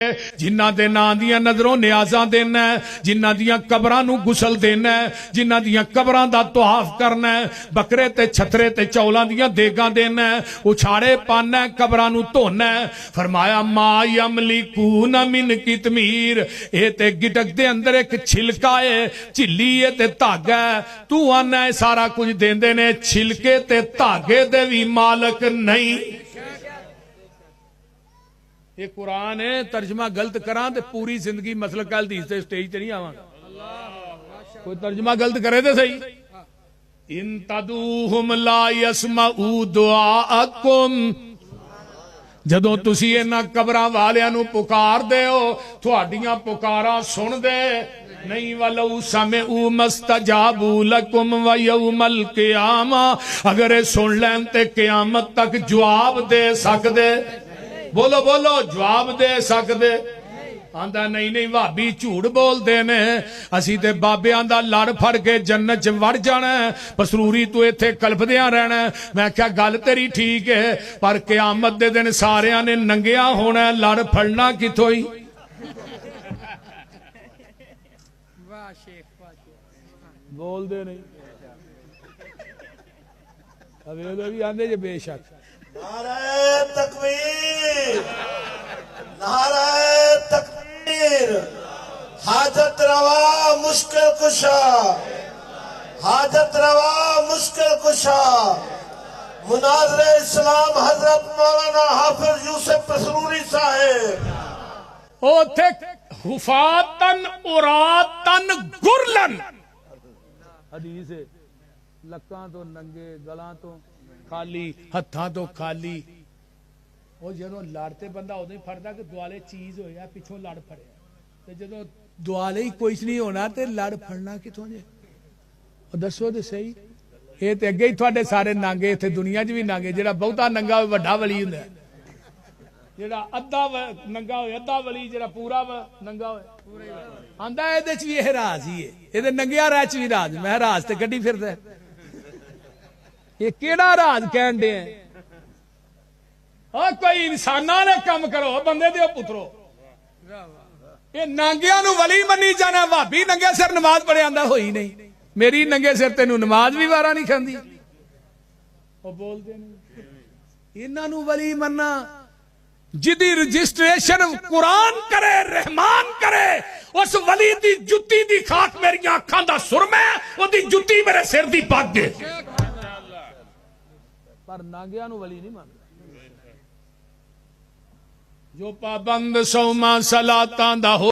जिन्हां दे नां दियां नजरों नियाजां देना, जिन्हां दियां कबरां नूं गुसल देना, जिन्हां दियां कबरां दा तुहाफ करना, बकरे ते छतरे ते चौलां दियां देगां देना, उछाड़े पाना, कबरां नूं धोना। फरमाया मा यमलिकून मिन कितमीर, ए ते गिटक दे अंदर एक छिलका है, झिल्ली है ते धागा है। तू आना सारा कुछ देंदे ने, छिलके ते धागे दे भी मालक नहीं। ये कुरान है, तर्जमा गलत करा तो पूरी जिंदगी मसलक अहल हदीस के स्टेज ते नहीं आवांगा। कोई तर्जमा गलत करे तो सही। इन तदूहुम ला यसमाऊ दुआअकुम, जदों तुसी इन्हां कबरां वालियां नूं पुकारदे हो, तुहाडीआं पुकारां सुणदे नहीं। वलौ समिऊ मस्तजाबू लकुम व यौमल क़ियामा, अगर सुन लैन ते क़यामत तक जवाब दे सकदे। बोलो बोलो, जवाब दे सकदे? आंदा नहीं नहीं, भाभी झूठ बोलते ने, असी ते बाबियां दा लड़ फड़ के जन्नत च वड़ जाना, पसरूरी तू इत्थे कल्पदियां रहना। मैं क्या गल तेरी ठीक है, पर क़यामत दे दिन सारियां ने नंगिया होना, लड़ फड़ना किथों ही। बोलते नहीं, अवेलो भी आंदे जे बेशक। नारे तकबीर, नारे तकबीर। हाजत रवा मुश्किल कुशा, हाजत रवा मुश्किल कुशा। मुनाज़िर इस्लाम हजरत मौलाना हाफिज यूसुफ पसरूरी साहेब, ओथे हुफातन उरातन गुरलन, हदीस है, लक्कां तो नंगे, गलां तो खाली, हत्थां तो खाली। ਉਹ ਜਦੋਂ ਲੜ ਤੇ ਬੰਦਾ ਉਦੋਂ ਹੀ ਫੜਦਾ ਕਿ ਦੁਆਲੇ ਚੀਜ਼ ਹੋਇਆ, ਪਿੱਛੋਂ ਲੜ ਫੜਿਆ। ਤੇ ਜਦੋਂ ਦੁਆਲੇ ਹੀ ਕੁਝ ਨਹੀਂ ਹੋਣਾ ਤੇ ਲੜ ਫੜਨਾ ਕਿੱਥੋਂ ਜੇ? ਉਹ ਦੱਸੋ ਤੇ ਸਹੀ। ਇਹ ਤੇ ਅੱਗੇ ਹੀ ਤੁਹਾਡੇ ਸਾਰੇ ਨਾਂਗੇ, ਇੱਥੇ ਦੁਨੀਆ 'ਚ ਵੀ ਨਾਂਗੇ। ਜਿਹੜਾ ਬਹੁਤਾ ਨੰਗਾ ਹੋਵੇ ਵੱਡਾ ਵਲੀ ਹੁੰਦਾ, ਜਿਹੜਾ ਅੱਧਾ ਨੰਗਾ ਹੋਵੇ ਅੱਧਾ ਵਲੀ, ਜਿਹੜਾ ਪੂਰਾ ਨੰਗਾ ਹੋਵੇ ਆਂਦਾ। ਇਹਦੇ 'ਚ ਵੀ ਇਹ ਰਾਜ਼ ਹੀ ਹੈ, ਇਹਦੇ ਨੰਗਿਆ ਰਾਹ 'ਚ ਵੀ ਰਾਜ਼। ਮੈਂ ਰਾਜ਼ ਤੇ ਕੱਢੀ ਫਿਰਦਾ, ਇਹ ਕਿਹੜਾ ਰਾਜ਼ ਕਹਿਣ ਦੇ? कोई इंसाना ने कम करो, बंदे दे पुत्रो। ये नांगिया नू वली मनी जाना, भाभी नंगे सिर नमाज पढ़े आंदा होई नहीं। मेरी नंगे सिर तेनू नमाज भी वारा नहीं खांदी। वो बोलते नहीं, इन्हां नू वली मन्ना जिदी रजिस्ट्रेशन कुरान करे, रहमान करे, उस वली दी जुत्ती दी खाक मेरी अखां दा सुरमा, ओदी जुत्ती मेरे सिर दी पग दे। पर नांगिया नू वली नहीं मानदा। जो पाबंद सौमा सलातां दा हो